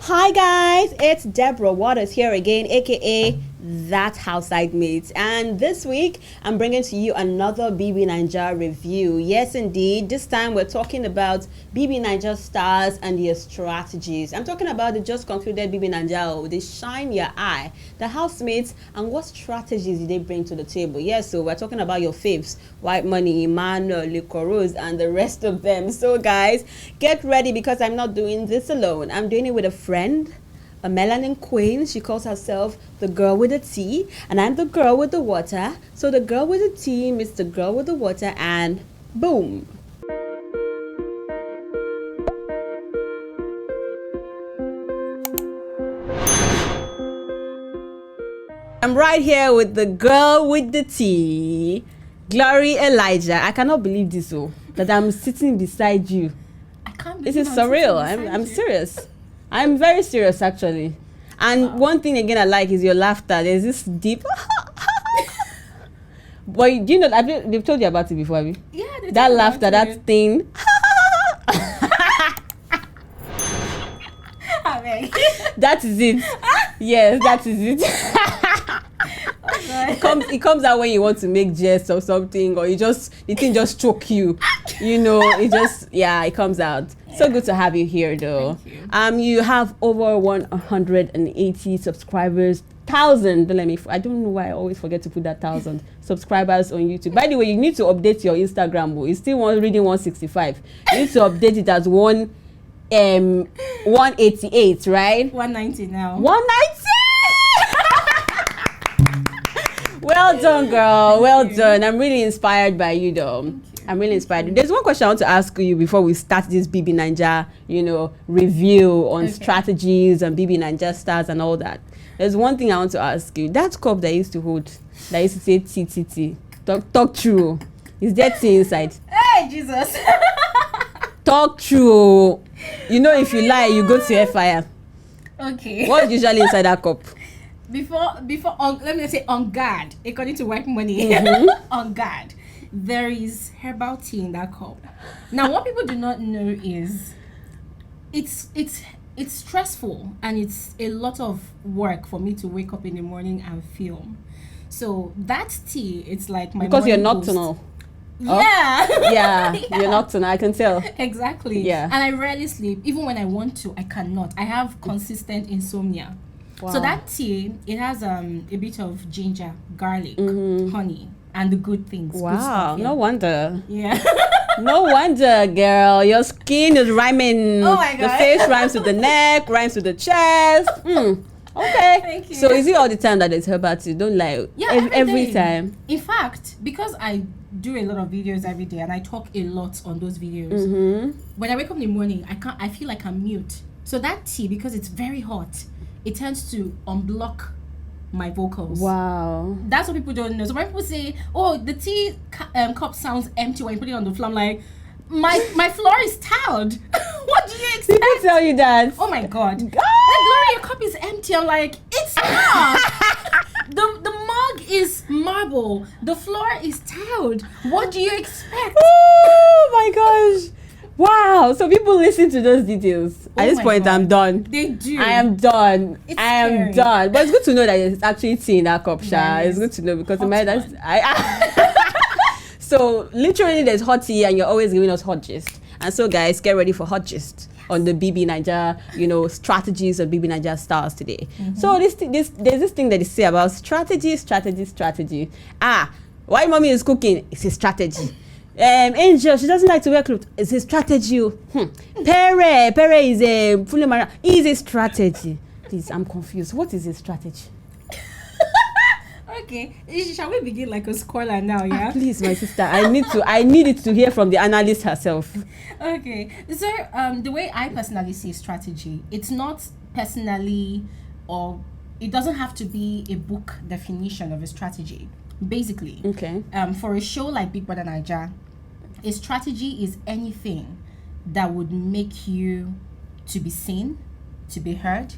Hi guys, it's Deborah Waters here again, aka That Housemates, and this week I'm bringing to you another Bbnaija review. Yes, indeed. This time we're talking about Bbnaija stars and their strategies. I'm talking about the just concluded Bbnaija, the Shine Your Eye, the Housemates, and what strategies did they bring to the table. Yes, so we're talking about your faves, White Money, Emmanuel, Liquorose, and the rest of them. So guys, get ready because I'm not doing this alone. I'm doing it with a friend, a melanin queen. She calls herself the girl with the tea, and I'm the girl with the water. So the girl with the tea meets the girl with the water, and boom. I'm right here with the girl with the tea, Glory Elijah. I cannot believe this, that I'm sitting beside you. I can't believe this is surreal. I'm serious. I'm very serious, actually. And one thing again I like is your laughter. There's this deep. But do you know, they've told you about it before, have you? Yeah, that laughter, that thing. That is it. Yes, that is it. It comes out when you want to make jest or something, or the thing just choke you. It comes out. Yeah. So good to have you here, though. Thank you. You have over 180 subscribers. 1,000. I don't know why I always forget to put that 1,000 subscribers on YouTube. By the way, you need to update your Instagram. It's still reading 165. You need to update it as 188, right? 190 now. 190. Well done, girl. Well done. I'm really inspired by you, though. I'm really inspired. There's one question I want to ask you before we start this Bbnaija, review on strategies and Bbnaija stars and all that. There's one thing I want to ask you. That cup that I used to hold, that used to say TTT, talk true. Is there tea inside? Hey, Jesus. Talk true. If you lie, you go to fire. Okay. What's usually inside that cup? Before, let me say on guard, according to White Money, on guard, there is herbal tea in that cup. Now, what people do not know is it's stressful and it's a lot of work for me to wake up in the morning and film. So that tea, it's like my because you're nocturnal. Yeah. Yeah, you're nocturnal. I can tell. Exactly. Yeah. And I rarely sleep. Even when I want to, I cannot. I have consistent insomnia. Wow. So that tea, it has a bit of ginger, garlic, honey, and the good things. Wow, good stuff, no wonder. Yeah. No wonder, girl. Your skin is rhyming. Oh my God. The face rhymes with the neck, rhymes with the chest. Okay. Thank you. So is it all the time that it's herbal tea? Don't lie. Yeah, every time. In fact, because I do a lot of videos every day and I talk a lot on those videos, when I wake up in the morning, I feel like I'm mute. So that tea, because it's very hot, it tends to unblock my vocals. Wow. That's what people don't know. So when people say, "Oh, the tea cup sounds empty when you put it on the floor," I'm like, my floor is tiled. What do you expect? People tell you that. Oh my God. Glory, your cup is empty. I'm like, it's not. The mug is marble. The floor is tiled. What do you expect? Oh my gosh. Wow, so people listen to those details. At this point, God. I'm done. They do. I am done. It's I am scary. done. But it's good to know that it's actually tea in that cup, Sha. Yes. It's good to know because So literally, there's hot tea, and you're always giving us hot gist. And so, guys, get ready for hot gist on the Bbnaija, strategies of Bbnaija stars today. So there's this thing that they say about strategy. While mommy is cooking, it's a strategy. Angel, she doesn't like to wear clothes. It's a strategy. Pere is a fully married. Is a strategy. Please, I'm confused. What is a strategy? Okay, shall we begin like a scholar now? Yeah. Please, my sister. I need it to hear from the analyst herself. Okay, so the way I personally see strategy, it's not personally, or it doesn't have to be a book definition of a strategy. Basically, okay. For a show like Bbnaija, a strategy is anything that would make you to be seen, to be heard,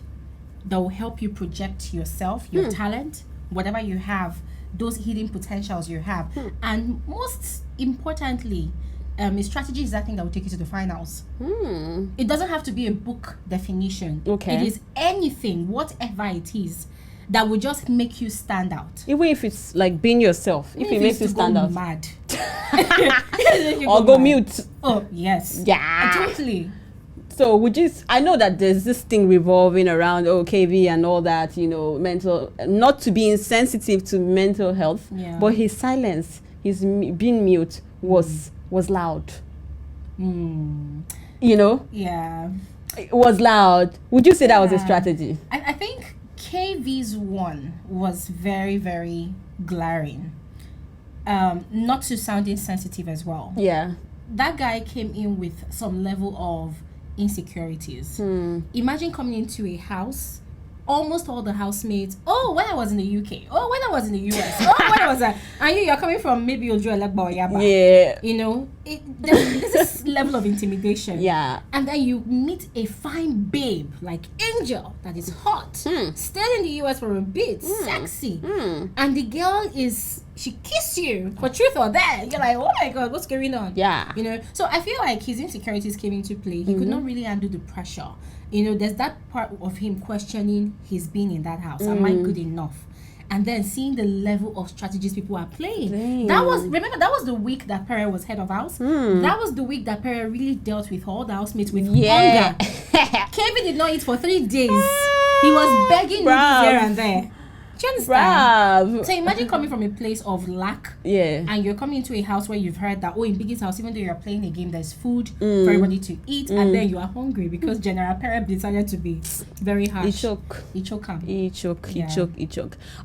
that will help you project yourself, your talent, whatever you have, those hidden potentials you have. And most importantly, his strategy is that thing that will take you to the finals. It doesn't have to be a book definition. Okay. It is anything, whatever it is, that will just make you stand out. Even if it's like being yourself, if it makes you stand out. Mad. Or go mute. Oh, yes. Yeah. Totally. So I know that there's this thing revolving around KV and all that, mental, not to be insensitive to mental health, but his silence, his being mute was loud. Yeah. It was loud. Would you say that was a strategy? I think KV's one was very, very glaring. Not to sound insensitive as well. Yeah. That guy came in with some level of insecurities. Imagine coming into a house, almost all the housemates, when I was in the UK, when I was in the US, when I was and you're coming from maybe Ojo Elegba or Yaba. Yeah. There's this level of intimidation. Yeah. And then you meet a fine babe like Angel that is hot, stayed in the US for a bit, sexy, and the girl she kissed you for truth or dare. You're like, oh my God, what's going on? Yeah. So I feel like his insecurities came into play. He could not really handle the pressure. There's that part of him questioning his being in that house. Am I good enough? And then seeing the level of strategies people are playing. That was the week that Pere was head of house. That was the week that Pere really dealt with all the housemates with hunger. Kevin did not eat for 3 days. He was begging noodles here and there. Do you understand? Brav. So imagine coming from a place of lack, and you're coming into a house where you've heard that in Biggie's house, even though you're playing a game, there's food for everybody to eat, and then you are hungry because General Pere decided to be very harsh. He choke.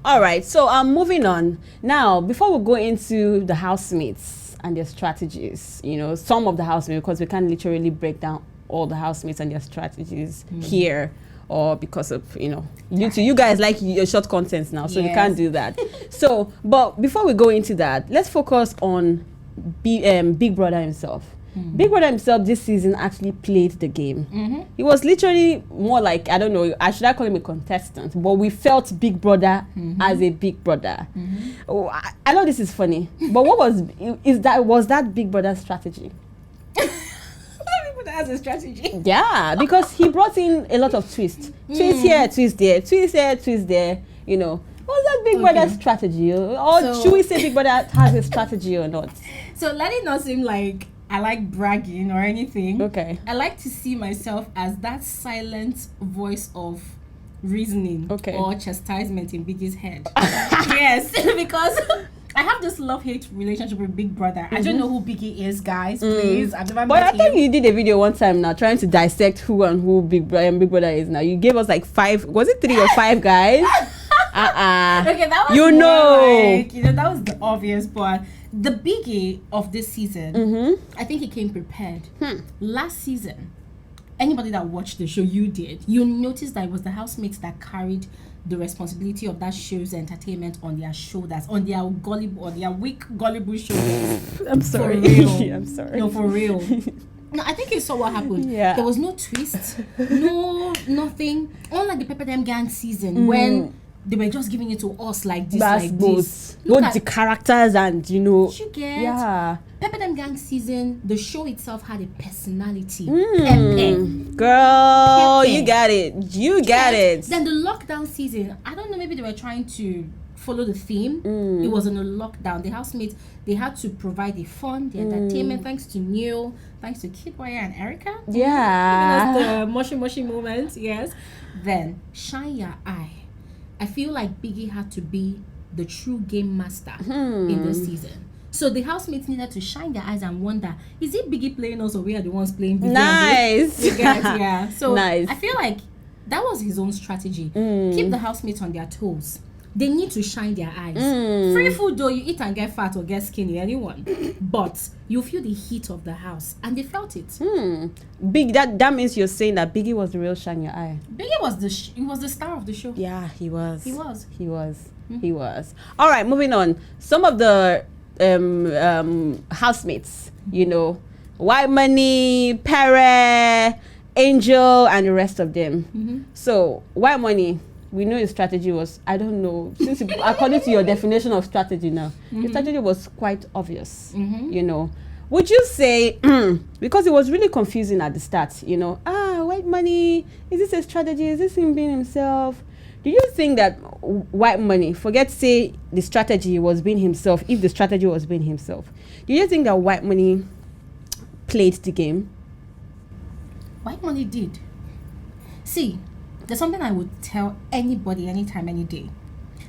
All right, so moving on now. Before we go into the housemates and their strategies, some of the housemates, because we can't literally break down all the housemates and their strategies here. Or because of, you guys like your short contents now, so you can't do that. So, but before we go into that, let's focus on Big Brother himself. Big Brother himself this season actually played the game. He was literally more like, I don't know, should I call him a contestant? But we felt Big Brother as a Big Brother. I know this is funny, but was that Big Brother strategy? As a strategy. Yeah, because he brought in a lot of twists. Twist here, twist there, twist here, twist there. Was that Big Brother strategy? Or should we say Big Brother has a strategy or not? So let it not seem like I like bragging or anything. Okay. I like to see myself as that silent voice of reasoning or chastisement in Biggie's head. Yes, because I have this love-hate relationship with Big Brother. I don't know who Biggie is, guys. Please, I've never met him. But I think you did a video one time now trying to dissect who Big Brother is now. You gave us like 5, was it 3 or 5 guys? Okay, that was that was the obvious part. The Biggie of this season, I think he came prepared. Last season, anybody that watched the show, you noticed that it was the housemates that carried the responsibility of that show's entertainment on their shoulders, on their weak gullible shoulders. I'm sorry. For real. I'm sorry. No, for real. No, I think you saw what happened. Yeah. There was no twist, nothing. Unlike the Pepper Dem Gang season when they were just giving it to us like this, this. Both the characters and you get. Yeah. Pepper Dem Gang season, the show itself had a personality. Girl, you got it. You got it. Then the lockdown season, I don't know, maybe they were trying to follow the theme. It was in a lockdown. The housemates, they had to provide the fun, the entertainment, thanks to Neil, thanks to Kidwire and Erica. Yeah. Giving us the mushy moments, yes. Then, shine your eye. I feel like Biggie had to be the true game master in this season. So the housemates needed to shine their eyes and wonder, is it Biggie playing us or we are the ones playing Biggie? Nice. You get, yeah. So nice. I feel like that was his own strategy. Keep the housemates on their toes. They need to shine their eyes. Free food though, you eat and get fat or get skinny, anyone. But you feel the heat of the house, and they felt it. Big. That means you're saying that Biggie was the real shine your eye. Biggie was the star of the show. Yeah, he was. He was. He was. He was. All right, moving on. Some of the housemates, White Money, Pere, Angel, and the rest of them. So White Money, we know his strategy was, I don't know, since according to your definition of strategy now, the strategy was quite obvious. would you say, because it was really confusing at the start, white money, is this a strategy? Is this him being himself? Do you think that white money, forget say the strategy was being himself, if the strategy was being himself, do you think that white money played the game? White money did. See, there's something I would tell anybody, anytime, any day.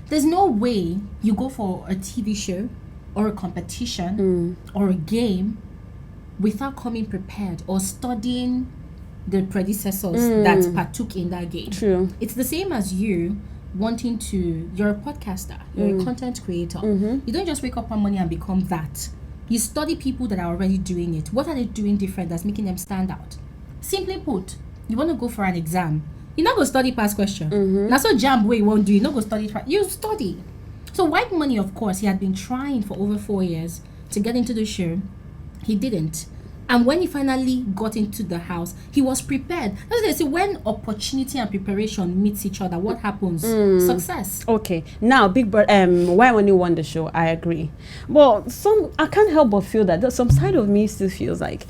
There's no way you go for a TV show or a competition or a game without coming prepared or studying the predecessors that partook in that game. True. It's the same as you wanting to, you're a podcaster, you're a content creator. You don't just wake up one morning and become that. You study people that are already doing it. What are they doing different that's making them stand out? Simply put, you want to go for an exam. You're not going to study past question. That's what jam way you won't do. You're not going to study. You study. So white money, of course, he had been trying for over 4 years to get into the show. He didn't. And when he finally got into the house, he was prepared. That's what they say, when opportunity and preparation meets each other, what happens? Success. Okay. Now, Big Brother, why money won the show? I agree. But I can't help but feel that some side of me still feels like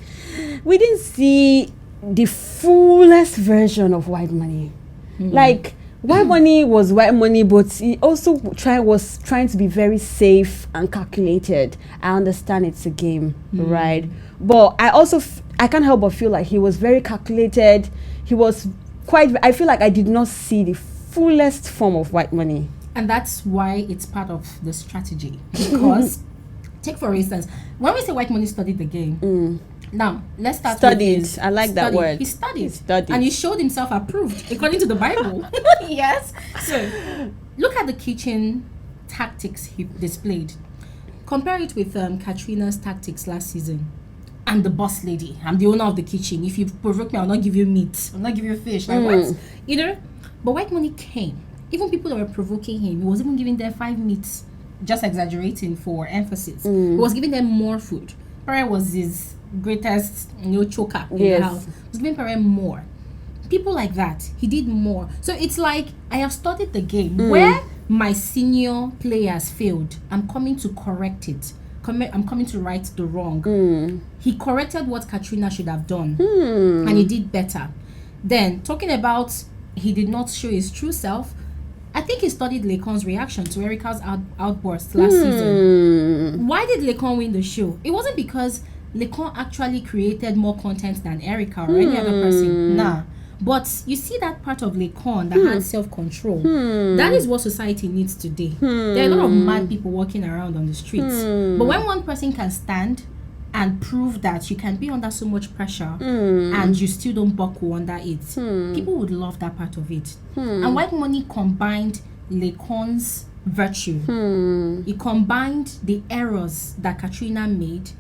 we didn't see the fullest version of white money. Like, white money was white money, but he also was trying to be very safe and calculated. I understand it's a game, right? But I can't help but feel like he was very calculated. He was I feel like I did not see the fullest form of white money. And that's why it's part of the strategy. Because, take for instance, when we say white money studied the game, now, let's start studied. with I like that word. He studied. And he showed himself approved, according to the Bible. Yes. So, look at the kitchen tactics he displayed. Compare it with Katrina's tactics last season. I'm the boss lady. I'm the owner of the kitchen. If you provoke me, I'll not give you meat. I'll not give you fish. Like what? But white money came. Even people that were provoking him, he was even giving them 5 meats. Just exaggerating for emphasis. He was giving them more food. Pere was his greatest choker in the house. He was giving Pere more. People like that, he did more. So it's like, I have studied the game. Where my senior players failed, I'm coming to correct it. I'm coming to right the wrong. He corrected what Katrina should have done, and he did better. Then, talking about he did not show his true self, I think he studied Lacon's reaction to Erica's outburst last season. Why did Lacon win the show? It wasn't because Lacon actually created more content than Erica or any other person. Nah. But you see that part of Lacon that had self-control. That is what society needs today. There are a lot of mad people walking around on the streets. But when one person can stand and prove that you can be under so much pressure and you still don't buckle under it, people would love that part of it. And white money combined Lacon's virtue. He combined the errors that Katrina made,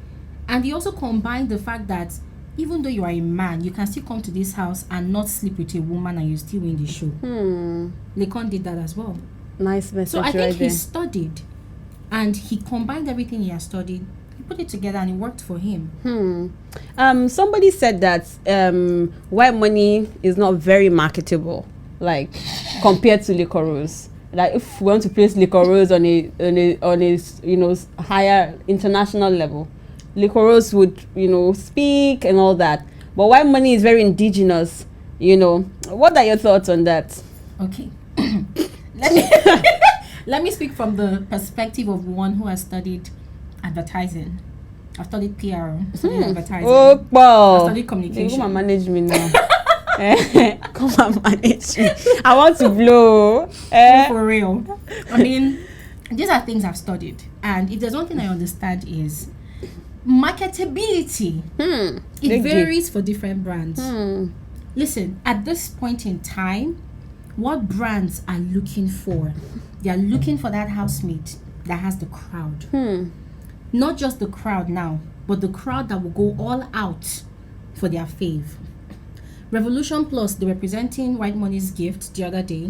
and he also combined the fact that even though you are a man, you can still come to this house and not sleep with a woman and you still win the show. Lacon did that as well. Nice message. So I think he studied and he combined everything he has studied. He put it together and it worked for him. Somebody said that white money is not very marketable, like compared to Liquorose. Like if we want to place Liquorose on a higher international level, Liquorose would speak and all that. But white money is very indigenous. What are your thoughts on that? Okay. Let me speak from the perspective of one who has studied advertising. I've studied PR, studied advertising. Oh, wow. I've studied communication. Come and manage me now. Come and manage me. I want to blow. For real. I mean, these are things I've studied. And if there's one thing I understand is marketability. It varies for different brands. Listen, at this point in time, what brands are looking for? They are looking for that housemate that has the crowd. Not just the crowd now, but the crowd that will go all out for their fave. Revolution Plus, they were presenting White Money's gift the other day.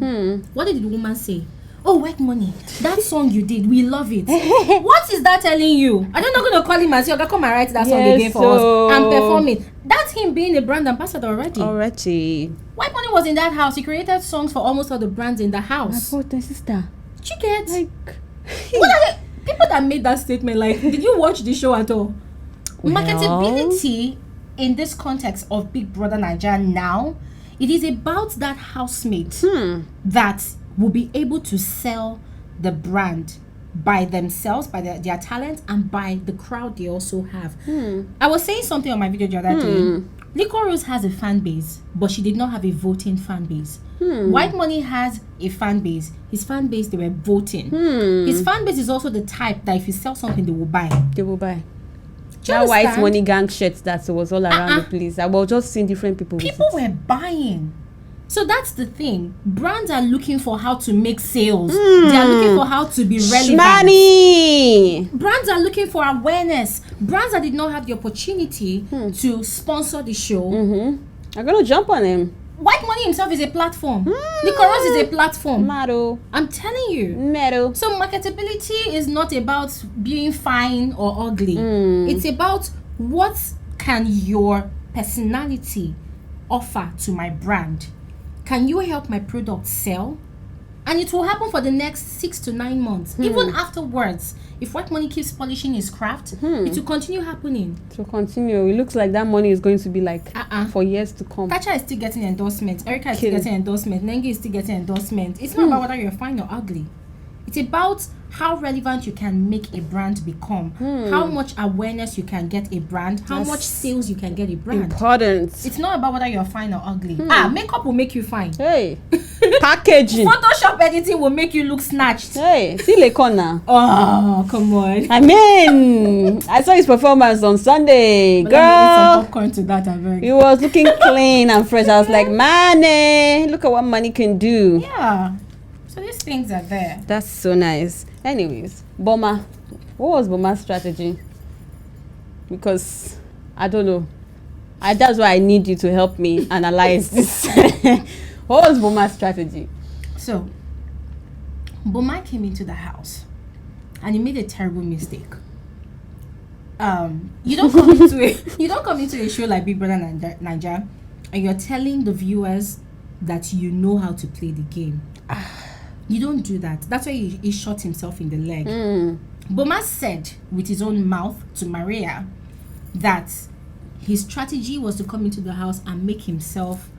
What did the woman say? Oh, White Money, that song you did, we love it. What is that telling you? I'm not going to call him and say, okay, come and write that song again for us and perform it. That's him being a brand ambassador already. White Money was in that house. He created songs for almost all the brands in the house. My sister. Did you get? What are the people that made that statement? Like, did you watch the show at all? Marketability in this context of Big Brother Nigeria now, it is about that housemate that will be able to sell the brand by themselves, by their talent, and by the crowd they also have. I was saying something on my video the other day. Liquorose has a fan base, but she did not have a voting fan base. White Money has a fan base. His fan base, they were voting. His fan base is also the type that if you sell something, they will buy. They will buy. Do you That White understand? Money gang shirts that was all around the place. I was just seeing different people. with People it. were buying. So that's the thing. Brands are looking for how to make sales. They are looking for how to be relevant. Money. Brands are looking for awareness. Brands that did not have the opportunity to sponsor the show. I'm gonna jump on him. White Money himself is a platform. Liquorose is a platform. Metal. I'm telling you. Metal. So marketability is not about being fine or ugly. It's about what can your personality offer to my brand. Can you help my product sell? And it will happen for the next 6 to 9 months. Even afterwards, if White Money keeps polishing his craft, it will continue happening. To continue, it looks like that money is going to be like for years to come. Tacha is still getting endorsement. Erica is still Kill. getting endorsement. Nengi is still getting endorsement. It's not about whether you're fine or ugly. It's about how relevant you can make a brand become, how much awareness you can get a brand, how That's much sales you can get a brand. Important. It's not about whether you're fine or ugly. Makeup will make you fine. Hey, packaging. Photoshop editing will make you look snatched. Hey, see Lekona. Oh, come on. I mean, I saw his performance on Sunday. But let me eat some Girl, popcorn to that, I beg. he was looking clean and fresh. I was like, man, look at what money can do. Yeah. So these things are there. That's so nice. Anyways, Boma, what was Boma's strategy? Because I don't know. That's why I need you to help me analyze this. What was Boma's strategy? So, Boma came into the house and he made a terrible mistake. You don't come into a show like Big Brother Nigeria and you're telling the viewers that you know how to play the game. You don't do that. That's why he shot himself in the leg. Boma said with his own mouth to Maria that his strategy was to come into the house and make himself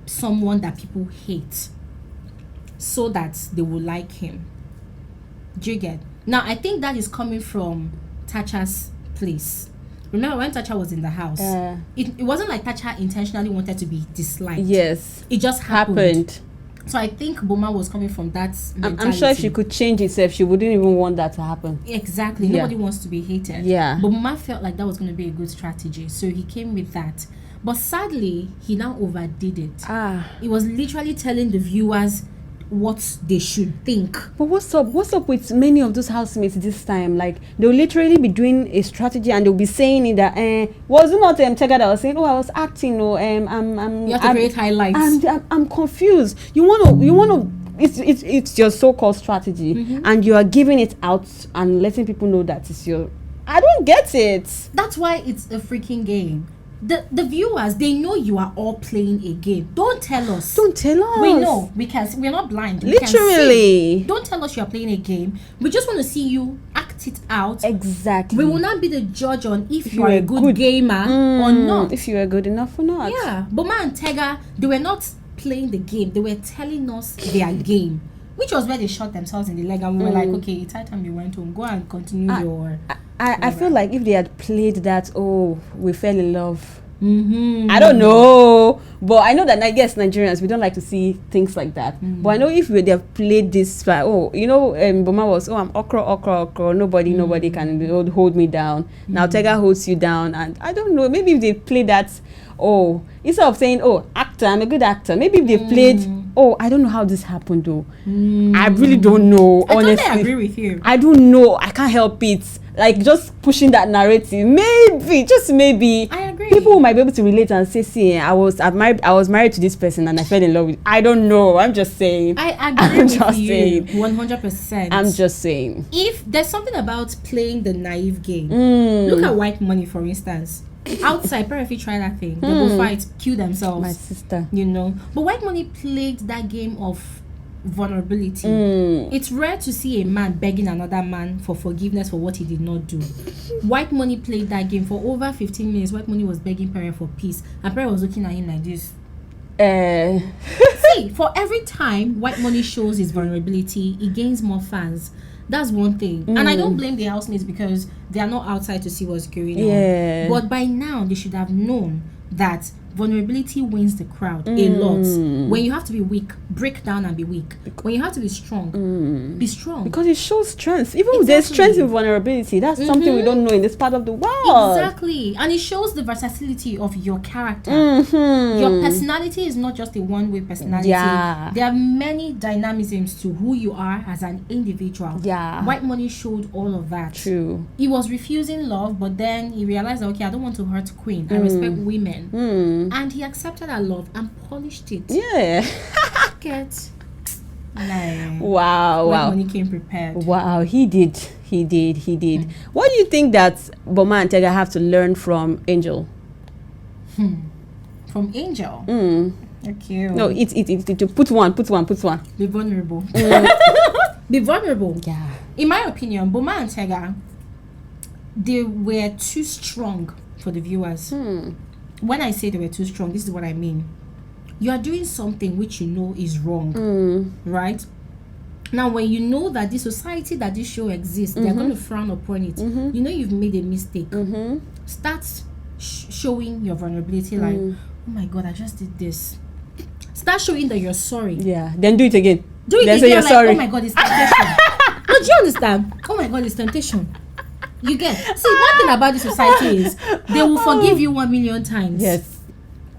someone that people hate so that they will like him. Do you get? Now, I think that is coming from Tacha's place. Remember when Tacha was in the house? It wasn't like Tacha intentionally wanted to be disliked. Yes. It just happened. So I think Boma was coming from that mentality. I'm sure if she could change herself, she wouldn't even want that to happen. Exactly. Yeah. Nobody wants to be hated. Yeah. But Boma felt like that was going to be a good strategy. So he came with that. But sadly, he now overdid it. He was literally telling the viewers what they should think. But what's up with many of those housemates this time? Like, they'll literally be doing a strategy and they'll be saying it that was it not Tega that was saying, I was acting, You have to create highlights. I'm confused. You wanna it's your so-called strategy and you are giving it out and letting people know that it's your I don't get it. That's why it's a freaking game. The viewers, they know you are all playing a game. Don't tell us. Don't tell us. We know. We're not blind. We can Literally. see. Don't tell us you're playing a game. We just want to see you act it out. Exactly. We will not be the judge on if you are a good gamer or not. If you are good enough or not. Yeah. Boma and Tega, they were not playing the game. They were telling us their game. Which was where they shot themselves in the leg and we were like, okay, it's high time you went home. Go and continue your... I feel like if they had played that, we fell in love. I don't know. But I know that, I guess, Nigerians, we don't like to see things like that. But I know if they have played this, Boma was, I'm okra. Nobody can hold me down. Now Tega holds you down. And I don't know, maybe if they played that, instead of saying, actor, I'm a good actor. Maybe if they played, I don't know how this happened though. I really don't know, honestly. I totally agree with you. I don't know. I can't help it. Like, just pushing that narrative. Maybe, just maybe. I agree. People might be able to relate and say, see, I was married to this person and I fell in love with. I don't know. I'm just saying. I agree with you. 100%. I'm just saying. If there's something about playing the naive game, look at White Money, for instance. Outside, Pere, if you try that thing, they will fight, kill themselves. My sister. But White Money played that game of vulnerability. It's rare to see a man begging another man for forgiveness for what he did not do. White Money played that game for over 15 minutes. White Money was begging Pere for peace, and Pere was looking at him like this. See, for every time White Money shows his vulnerability, he gains more fans. That's one thing. And I don't blame the housemates because they are not outside to see what's going on. But by now, they should have known that vulnerability wins the crowd a lot. When you have to be weak, break down and be weak. When you have to be strong, be strong. Because it shows strength. Even there's strength in vulnerability. That's something we don't know in this part of the world. Exactly. And it shows the versatility of your character. Your personality is not just a one-way personality. Yeah. There are many dynamisms to who you are as an individual. Yeah. White Money showed all of that. True. He was refusing love, but then he realized that, okay, I don't want to hurt Queen. I respect women. And he accepted her love and polished it. Yeah. Get like, wow. White Money came prepared. Wow, he did. What do you think that Boma and Tega have to learn from Angel? From Angel? Okay. No, it's put one. Be vulnerable. Be vulnerable. Yeah. In my opinion, Boma and Tega, they were too strong for the viewers. When I say they were too strong, this is what I mean. You are doing something which you know is wrong, right? Now, when you know that the society that this show exists, they're going to frown upon it. You know you've made a mistake. Start showing your vulnerability, like, oh my God, I just did this. Start showing that you're sorry. Yeah. Then do it again. Do it then again. say you're like, sorry. Oh my God, it's temptation. No, do you understand? Oh my God, it's temptation. You get. See, one thing about this society is they will forgive you 1 million times. Yes.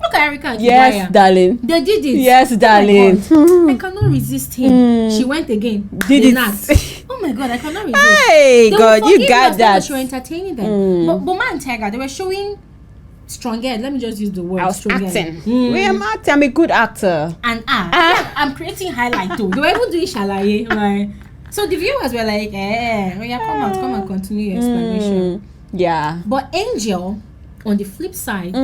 Look at Erica and Yes, Bbnaija. darling. They did it. Yes, darling. Oh I cannot resist him. She went again. Did They it. knocked. Oh my God, I cannot resist. Hey, They God, will you forgive got as long as that. you're entertaining them. But Boma and Tega, they were showing strong head. Let me just use the word I was strong acting. head. I'm acting. I'm a good actor. And yeah, I'm creating highlight too. They were even doing shalaye. Right? So the viewers were like, oh yeah, come and continue your explanation. Yeah. But Angel, on the flip side,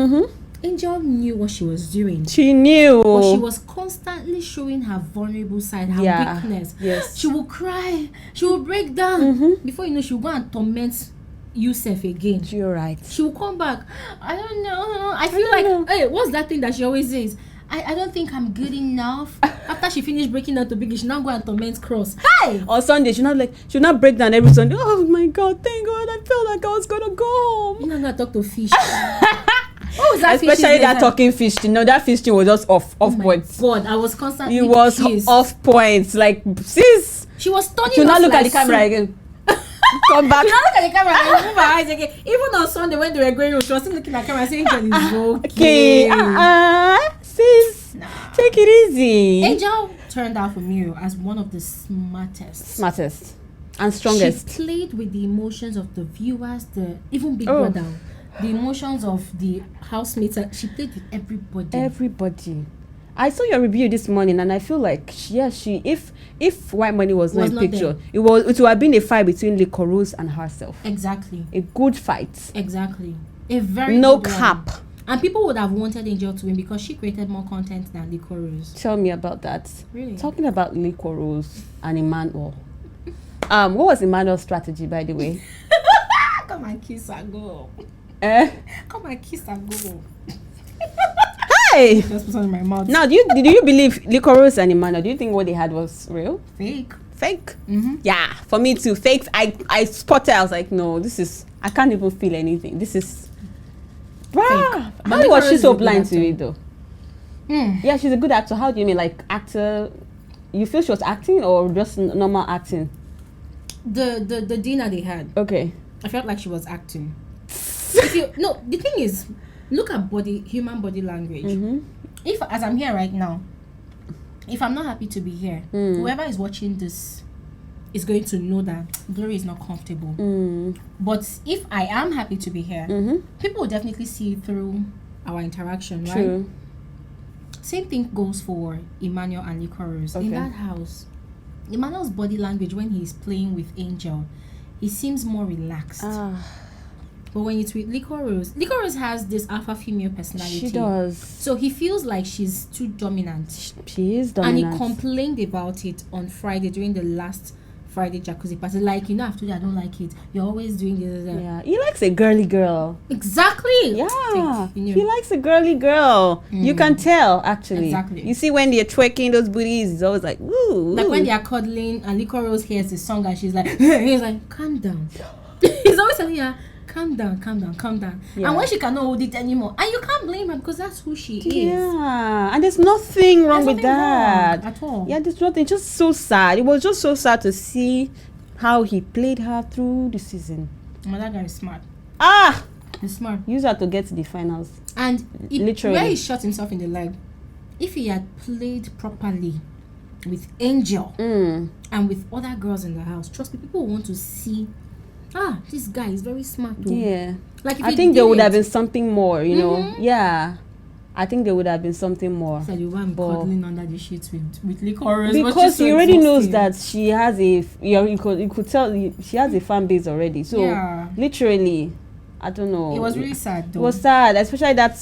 Angel knew what she was doing. She knew. But she was constantly showing her vulnerable side, her weakness. Yes. She will cry. She will break down. Before you know, she will go and torment Yusuf again. You're right. She will come back. I don't know. I feel like, hey, what's that thing that she always says? I don't think I'm good enough. After she finished breaking down to Biggie, she now go and torment Cross. Hey! On Sunday, she not break down every Sunday. Oh my God, thank God, I felt like I was gonna go home. You know, I'm gonna talk to fish. What was that fish? Especially that talking fish. You know, that fish thing was just off points. God, I was constantly It was pissed. off points. Like, sis. She was turning Do not us look like at the camera soup. again. Come back. She not look at the camera and move her eyes again. Even on Sunday when they were going, she was still looking at the camera saying, Okay. Sis. Nah. Take it easy. Angel turned out for me as one of the smartest and strongest. She played with the emotions of the viewers, even Big Brother, the emotions of the housemates. She played with everybody. I saw your review this morning, and I feel like if White Money was not in picture, it would have been a fight between Liquorose and herself. Exactly. A good fight. Exactly. A very no good cap. One. And people would have wanted Angel to win because she created more content than Liquorose. Tell me about that. Really? Talking about Liquorose and Emmanuel. What was Emmanuel's strategy, by the way? Come and kiss and go. Come and kiss and go. Hey! Just put something in my mouth. Now, do you believe Liquorose and Emmanuel? Do you think what they had was real? Fake. Yeah, for me too. Fake. I spotted. I was like, no, I can't even feel anything. This is. Wow. How was she so blind to it though? Yeah, she's a good actor. How do you mean, like actor? You feel she was acting or just normal acting? The dinner they had. Okay. I felt like she was acting. The thing is, look at human body language. If, as I'm here right now, if I'm not happy to be here, whoever is watching this is going to know that Glory is not comfortable. But if I am happy to be here, people will definitely see through our interaction, right? True. Same thing goes for Emmanuel and Liquorose. Okay. In that house, Emmanuel's body language when he's playing with Angel, he seems more relaxed. But when it's with Liquorose has this alpha female personality. She does. So he feels like she's too dominant. She is dominant. And he complained about it on Friday during the last Friday jacuzzi party. Like, you know, I've told you I don't like it. You're always doing this. Yeah, he likes a girly girl. Exactly. Yeah, he likes a girly girl. You can tell, actually. Exactly. You see when they're twerking those booties, it's always like, ooh. Like when they are cuddling and Liquorose hears the song and she's like, he's like, calm down. He's always telling her, calm down. Yeah. And when she cannot hold it anymore, and you can't blame her because that's who she is. Yeah, and there's nothing wrong with that at all. Yeah, there's nothing. Just so sad. It was just so sad to see how he played her through the season. Oh, that guy is smart. He's smart. Use her to get to the finals. And literally, where he shot himself in the leg, if he had played properly with Angel and with other girls in the house, trust me, people want to see. This guy is very smart too. Yeah. Like if I think there would have been something more, you know. Yeah. I think there would have been something more. So you were cuddling under the sheets with Liquorose. Because he already knows that she has a you could tell she has a fan base already. So literally, I don't know. It was really sad though. It was sad, especially that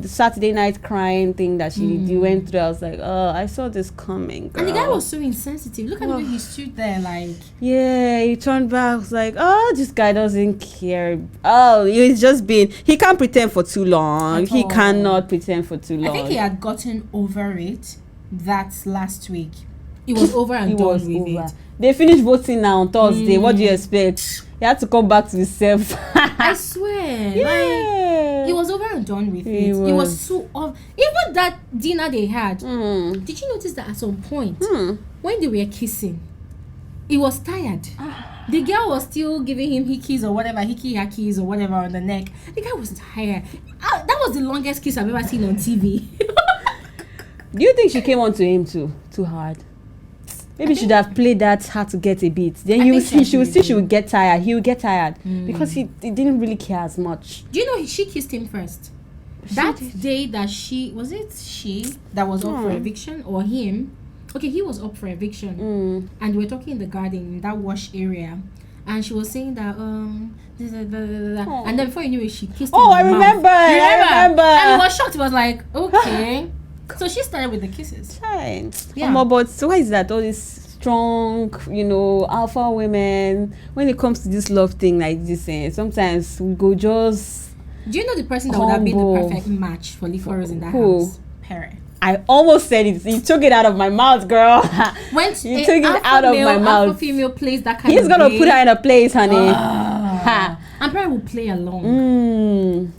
Saturday night crying thing that she went through. I was like, oh, I saw this coming, girl. And the guy was so insensitive. Look at the way he stood there, like. Yeah, he turned back. Was like, oh, this guy doesn't care. Oh, he's just been. He can't pretend for too long. He cannot pretend for too long. I think he had gotten over it. That last week, it was over and done with it. They finished voting now on Thursday. What do you expect? He had to come back to himself. I swear. Yeah. Like, it was over and done with it. It was so off. Even that dinner they had. Did you notice that at some point, when they were kissing, he was tired. The girl was still giving him hickeys or whatever, hickey-hackies or whatever on the neck. The guy was tired. That was the longest kiss I've ever seen on TV. Do you think she came on to him too hard? Maybe she should have played that hard to get a bit. Then she would get tired. He would get tired because he didn't really care as much. Do you know she kissed him first? That day that she was that was up for eviction or him? Okay, he was up for eviction, and we were talking in the garden in that wash area, and she was saying that and then before you knew it, she kissed him. I remember. And he was shocked. He was like, okay. So she started with the kisses. Yeah. But so why is that all these strong, alpha women, when it comes to this love thing like this, sometimes we go just. Do you know the person that would have been the perfect match for Liquorose in that house? Pere. I almost said it. You took it out of my mouth, girl. You took it out of my mouth. Alpha female plays that kind He's gonna put her in a place, honey. And Pere will play along.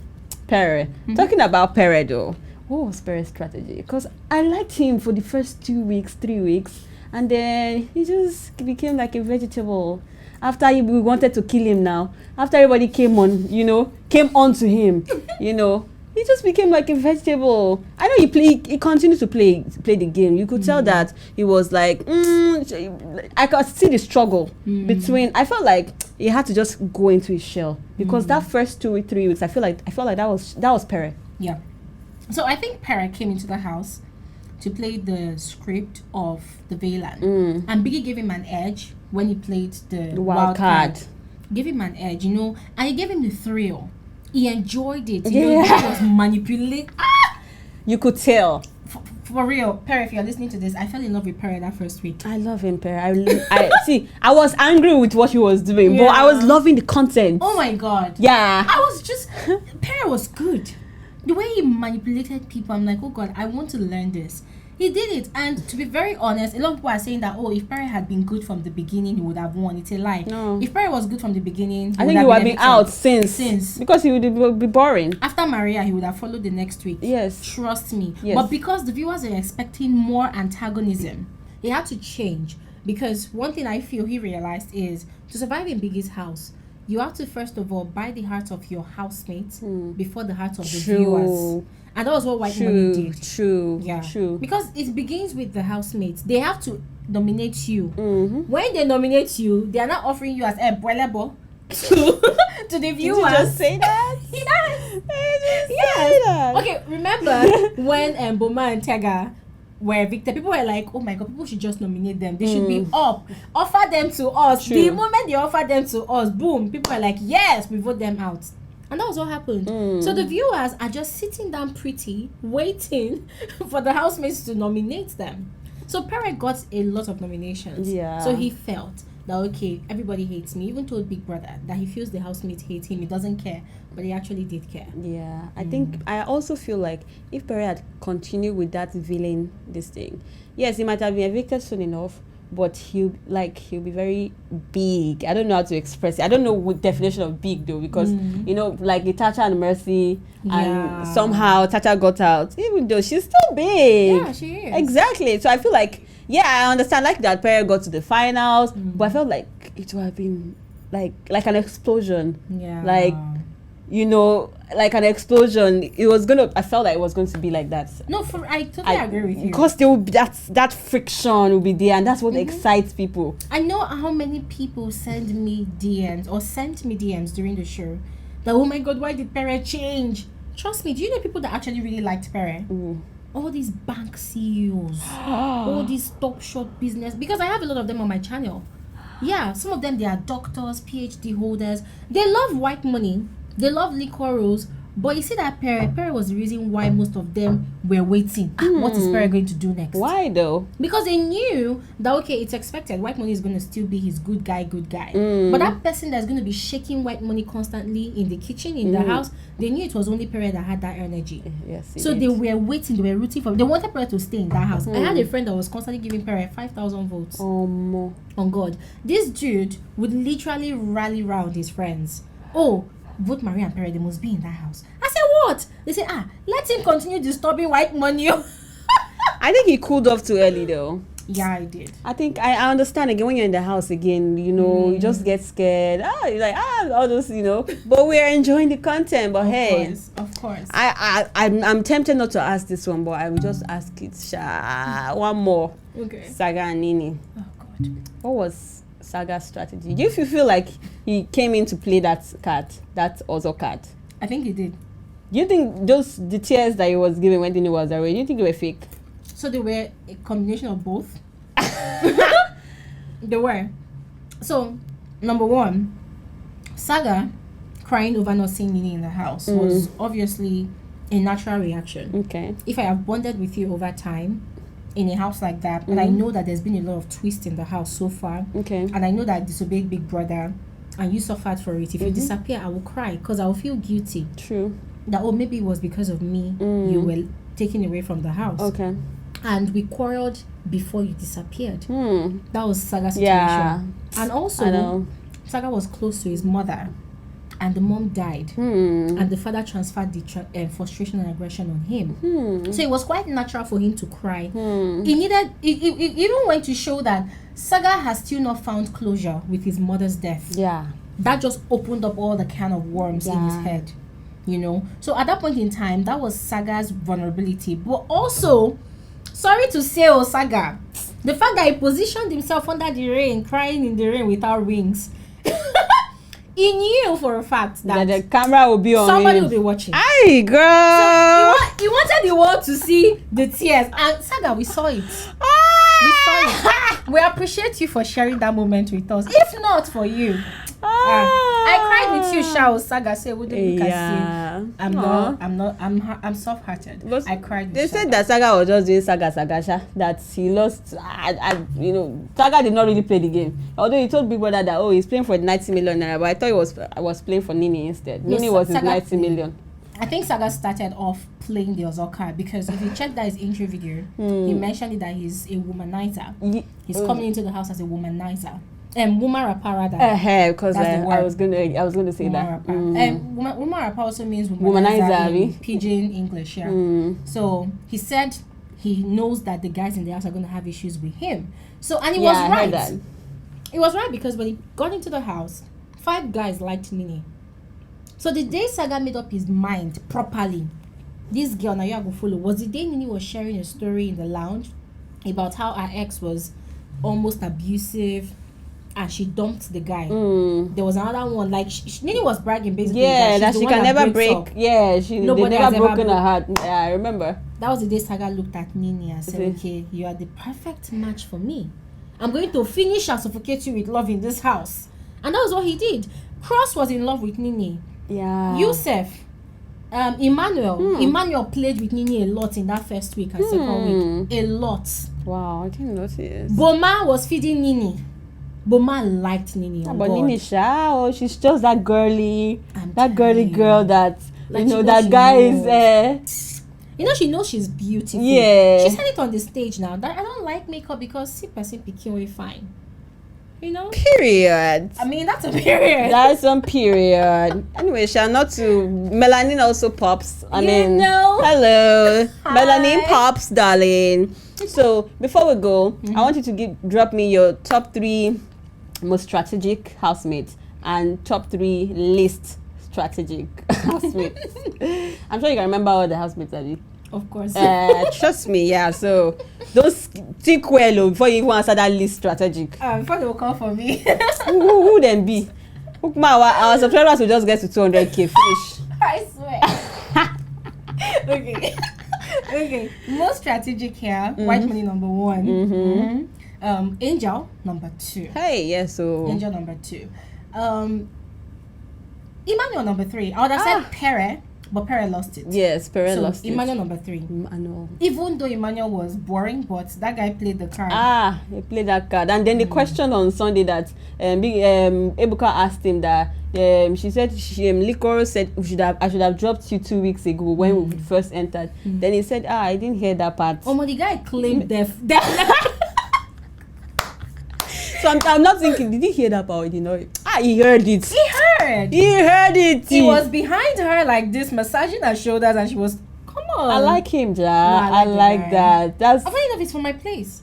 Pere. Talking about Pere though. What was Pere's strategy? Because I liked him for the first 2 weeks, 3 weeks, and then he just became like a vegetable. After we wanted to kill him now, after everybody came on to him, he just became like a vegetable. I know he continued to play the game. You could tell that he was like, I could see the struggle between. I felt like he had to just go into his shell because that first 2 or 3 weeks, I felt like that was Pere. Yeah. So I think Pere came into the house to play the script of the villian, and Biggie gave him an edge when he played the wild card. Gave him an edge, and he gave him the thrill. He enjoyed it. He was manipulated. You could tell. For real, Pere, if you're listening to this, I fell in love with Pere that first week. I love him, Pere. I see. I was angry with what he was doing, but I was loving the content. Oh my god. Yeah. I was just. Pere was good. The way he manipulated people, I'm like, oh god, I want to learn this. He did it, and to be very honest, a lot of people are saying that, if Pere had been good from the beginning, he would have won. It's a lie. No. If Pere was good from the beginning, I think he would have been out since. Because he would be boring. After Maria, he would have followed the next week. Yes. Trust me. Yes. But because the viewers are expecting more antagonism, he had to change. Because one thing I feel he realized is, to survive in Biggie's house, you have to first of all buy the heart of your housemates before the heart of the viewers. And that was what White Money did. True. Because it begins with the housemates. They have to nominate you. When they nominate you, they are not offering you as a boilable to the viewers. Did you just say that? Yes. Okay, remember when Boma and Tega were evicted, people were like, oh my god, people should just nominate them. They should be up. Offer them to us. The moment they offer them to us, boom, people were like, yes, we vote them out. And that was what happened. So the viewers are just sitting down pretty, waiting for the housemates to nominate them. So Pere got a lot of nominations. Yeah. So he felt that, okay, everybody hates me. Even told Big Brother that he feels the housemates hate him. He doesn't care. But he actually did care. Yeah. I also feel like if Pere had continued with that villain, this thing, yes, he might have been evicted soon enough, but he'll be very big. I don't know how to express it. I don't know what definition of big though, because like the Tacha and Mercy, and somehow Tacha got out, even though she's still big. Yeah, she is. Exactly. So I feel like, yeah, I understand like that Pere got to the finals, but I felt like it would have been like an explosion. Yeah. Like, like an explosion. I felt like it was going to be like that. No, I totally agree with you. Because there will be that friction will be there, and that's what excites people. I know how many people sent me DMs during the show that, oh my God, why did Pere change? Trust me, do you know people that actually really liked Pere? All these bank CEOs, all these top shot business, because I have a lot of them on my channel. Yeah, some of them, they are doctors, PhD holders. They love white money. They love Liquorose, but you see that Pere was the reason why most of them were waiting. What is Pere going to do next? Why though? Because they knew that, okay, it's expected. White money is going to still be his good guy. But that person that's going to be shaking white money constantly in the kitchen, in the house, they knew it was only Pere that had that energy. Yes. So they were waiting, they were rooting for him. They wanted Pere to stay in that house. I had a friend that was constantly giving Pere 5,000 votes. More. On God. This dude would literally rally round his friends. Oh, vote Maria and Pere, they must be in that house. I said, what? They say, let him continue disturbing white money. I think he cooled off too early though. Yeah, I did. I think I understand again when you're in the house again, you just get scared. You're like, all those, but we're enjoying the content. But Of course. I'm tempted not to ask this one, but I will just ask it. One more. Okay. Saga and Nini. Oh God. What was Saga's strategy? Do you feel like he came in to play that other card? I think he did. Do you think the tears that he was giving when Nini was away, do you think they were fake? So they were a combination of both. They were. So, number one, Saga crying over not seeing Nini in the house was obviously a natural reaction. Okay. If I have bonded with you over time in a house like that, and I know that there's been a lot of twist in the house so far, okay, and I know that I disobeyed Big Brother and you suffered for it, if you disappear, I will cry because I will feel guilty. True. That, maybe it was because of me you were taken away from the house. Okay. And we quarreled before you disappeared. That was Saga's situation. Yeah. And also, Saga was close to his mother, and the mom died, and the father transferred the frustration and aggression on him. So it was quite natural for him to cry. It even went to show that Saga has still not found closure with his mother's death. Yeah. That just opened up all the can of worms in his head, So at that point in time, that was Saga's vulnerability. But also, sorry to say, Saga, the fact that he positioned himself under the rain, crying in the rain without wings, he knew for a fact that the camera will be on somebody him. will be watching. Aye, girl. So he wanted the world to see the tears, and Saga, we saw it. We saw it. We appreciate you for sharing that moment with us. If not for you, I cried with you, Shao. Saga said, "Wouldn't look at you." I'm soft-hearted. But I cried. They said that Saga was just doing Saga, that he lost. Saga did not really play the game. Although he told Big Brother that he's playing for the 90 million naira, but I thought I was playing for Nini instead. No, Nini was his 90 million. I think Saga started off playing the other card because if you check that his intro video, he mentioned it that he's a womanizer. He's coming into the house as a womanizer. Woman rapper rather. Because I was gonna say that. Woman rapper also means womanizer in pidgin English. Yeah. So he said he knows that the guys in the house are gonna have issues with him. So he was right. I heard that. It was right because when he got into the house, 5 guys liked Nini. So the day Saga made up his mind properly, this girl now you are gonna follow, was the day Nini was sharing a story in the lounge about how her ex was almost abusive and she dumped the guy. There was another one like Nini was bragging basically that she can never break up. Yeah, they never broken her heart. Yeah, I remember. That was the day Saga looked at Nini and said, okay, you are the perfect match for me. I'm going to finish and suffocate you with love in this house. And that was what he did. Cross was in love with Nini. Yeah. Yusuf, Emmanuel played with Nini a lot in that first week and second week. A lot. Wow, I didn't notice. Boma was feeding Nini. Boma liked Nini. But Nini she's just that girly, telling girl that like, that guy is. She knows she's beautiful. Yeah. She said it on the stage now that I don't like makeup because see person picking way fine. Period. I mean, that's a period. That's some period. Anyway, not to Melanin also pops. Hello. Hi. Melanin pops, darling. So before we go, I want you to drop me your top 3 most strategic housemates and top 3 least strategic housemates. I'm sure you can remember all the housemates, Ali. Of course. Trust me, yeah. So those think well before you even answer that list strategic. Before they will call for me. who then be? Our subscribers will just get to 200k. Finish. I swear. Okay. Most strategic here. White money number 1. Angel number 2. Hey, yes. So Angel number 2. Emmanuel number 3. I would have said Pere. But Pere lost it. Yes, Pere lost it. Emmanuel number 3. Even though Emmanuel was boring, but that guy played the card. He played that card. And then the question on Sunday that Ebuka asked him that she said Liquorose said I should have dropped you 2 weeks ago when we first entered. Then he said, I didn't hear that part. The guy claimed deaf. So I'm not thinking, did he hear that part? He heard it. He heard it. He was behind her like this, massaging her shoulders, and she was, come on. I like him, Ja. I like that. I'm funny enough, it's from my place.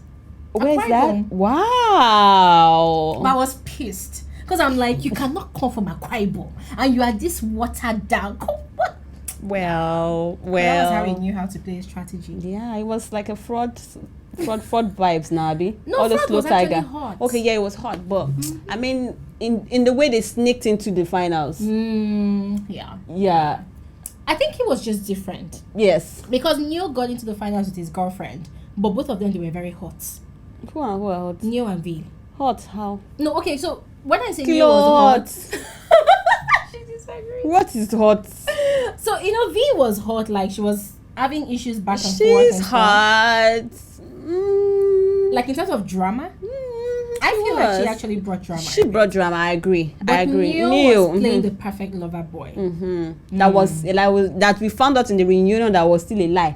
Where's that? Wow. But I was pissed. Because I'm like, you cannot come from Akwa and you are this watered down. What? Well. That was how he knew how to play a strategy. Yeah, it was like a fraud vibes, Nabi. No, all the slow was tiger. Hot. Okay, yeah, it was hot, but I mean, in the way they sneaked into the finals. Yeah. I think he was just different. Yes. Because Neo got into the finals with his girlfriend, but both of them they were very hot. Who are hot? Neo and V. Hot? How? No, okay. So when I say Neo was hot, she disagrees. What is hot? So V was hot, like she was having issues back and forth. She's hot. Like in terms of drama, I feel like she actually brought drama. She brought drama. I agree. Neo was playing the perfect lover boy. That we found out in the reunion that was still a lie.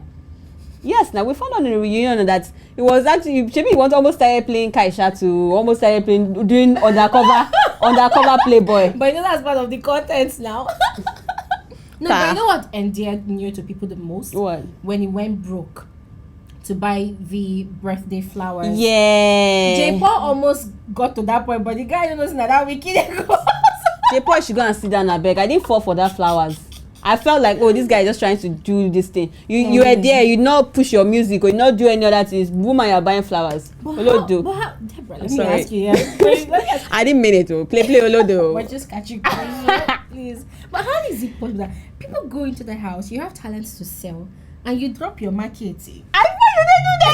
Yes, now we found out in the reunion that it was actually maybe he almost started playing Kaisha to almost started doing undercover playboy. But that's part of the content now. No, but you know what endeared Neo to people the most? What? When he went broke to buy the birthday flowers. Yeah. J. Paul almost got to that point, but the guy knows that we kidding. J. Paul should go and sit down and beg. I didn't fall for that flowers. I felt like, this guy is just trying to do this thing. You were there, you not push your music or you not do any other things. Woman, you're buying flowers. Deborah, let me ask you. Yeah. I didn't mean it to play Olodo. We're just catching please. But how is it possible that people go into the house, you have talents to sell, and you drop your market? I really do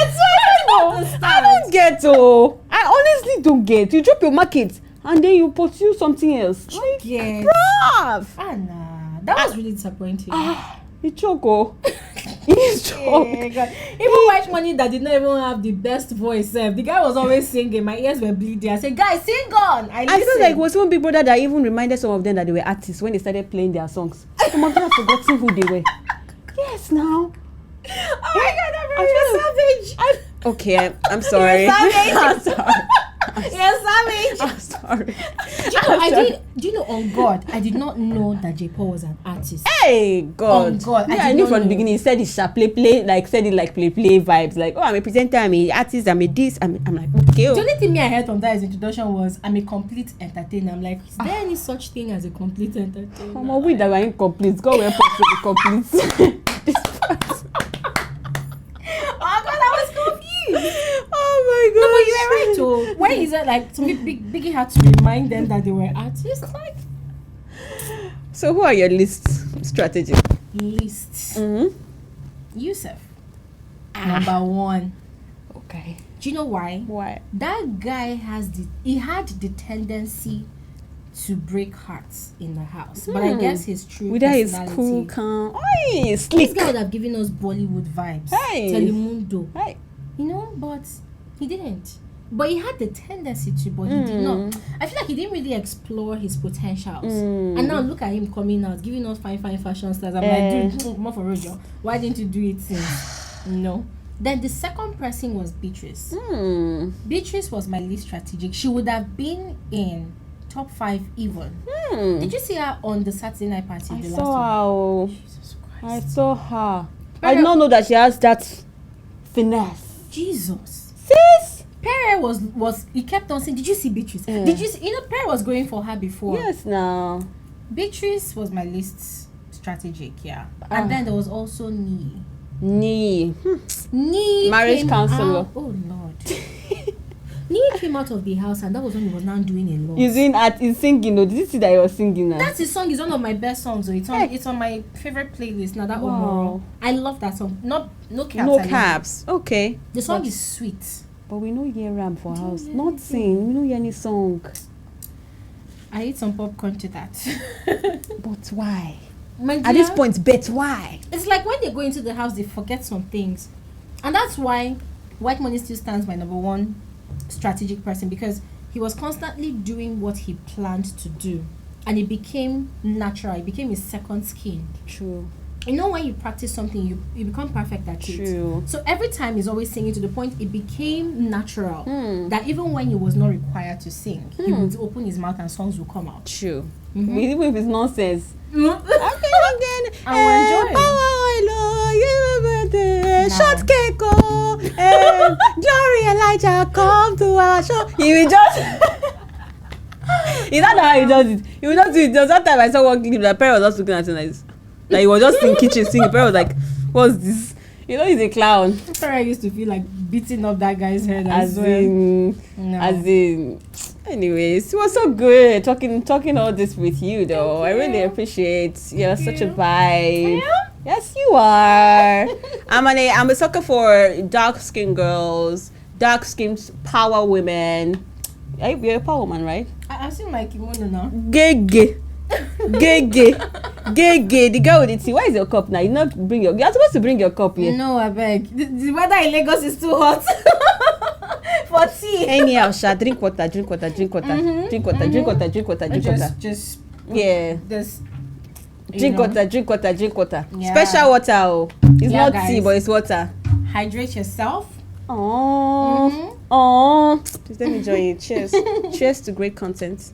that. I don't get I honestly don't get. You drop your market and then you pursue something else. Yes. Bruv. Anna. That was really disappointing. He choke. He choke. Even White Money that did not even have the best voice. The guy was always singing. My ears were bleeding. I said, guys, sing on. I feel like it was one Big Brother that even reminded some of them that they were artists when they started playing their songs. Some of them have forgotten who they were. Yes, now. Oh my God, I'm savage. Okay, I'm sorry. You're savage. I'm sorry. You're savage. I'm sorry. Do you know, on God, I did not know that J. Paul was an artist. Hey, God. On God. I knew from the beginning. He said he shall play, said it like play vibes. Like, I'm a presenter, I'm a artist, I'm a this. I'm like, okay. The only thing I heard from that his introduction was, I'm a complete entertainer. I'm like, is there any such thing as a complete entertainer? I'm a weed that we're incomplete. God will help us to be complete. Oh God, I was confused. Oh my God. No, but you were right too. Why is it like some Biggie had to remind them that they were artists? Like, so who are your least strategies? Least. Yusuf. Number 1. Okay. Do you know why? Why? That guy had the tendency to break hearts in the house. But I guess his true With that his personality. cool, calm. Oi, slick. This guy would have given us Bollywood vibes. Hey. Telemundo. Hey. You know, but he didn't. But he had the tendency to, but he did not. I feel like he didn't really explore his potentials. And now look at him coming out, giving us fine fashion styles. I'm like, dude, more for Roger. Why didn't you do it since? No. Then the second person was Beatrice. Beatrice was my least strategic. She would have been in top 5 even. Did you see her on the Saturday night party? I the saw last her. Jesus Christ. I saw her. I did not know that she has that finesse. Jesus. Sis. Pere was he kept on saying, did you see Beatrice? Did you see, Pere was going for her before. Yes, now. Beatrice was my least strategic, yeah. And then there was also Nini. Nee Marriage counselor. Out, oh Lord. Nee came out of the house and that was when he was now doing a lot. He's singing. Did you see that he was singing now? That's his song. Is one of my best songs. It's on my favorite playlist now. That Omoro. I love that song. No caps. No caps. Okay. The song is sweet. But we know hear ram for house. Not sing. We know hear any song. I eat some popcorn to that. But why? Dear, at this point, bet why? It's like when they go into the house, they forget some things. And that's why White Money still stands my number one strategic person, because he was constantly doing what he planned to do. And it became natural. It became his second skin. True. You know, when you practice something, you become perfect at it. True. So every time he's always singing, to the point it became natural that even when he was not required to sing, he would open his mouth and songs would come out. True. Even if it's nonsense. I will enjoy it. Short cake, Glory Elijah, come to our show. He will just. Is that how he does it? He will not do it. There was one time I saw one clip that Pere was just looking at him like he was just in the kitchen singing. Pere was like, "What's this?" You know, he's a clown. Pere used to feel like beating up that guy's head as in. Anyways, it was so good talking all this with you, though. I really appreciate. You're such a vibe. Yes, you are. I'm a sucker for dark-skinned girls, dark-skinned power women. You're a power woman, right? I've seen my kimono now. Gege. The girl with the tea. Why is your cup now? You're supposed to bring your cup here. No, I beg. The weather in Lagos is too hot. For tea. Anyhow, drink water. Drink water. Just yeah. This. Drink water. Yeah. Special water. Oh. It's not guys. tea, but it's water. Hydrate yourself. Oh. Please let me join you. Cheers. Cheers to great content.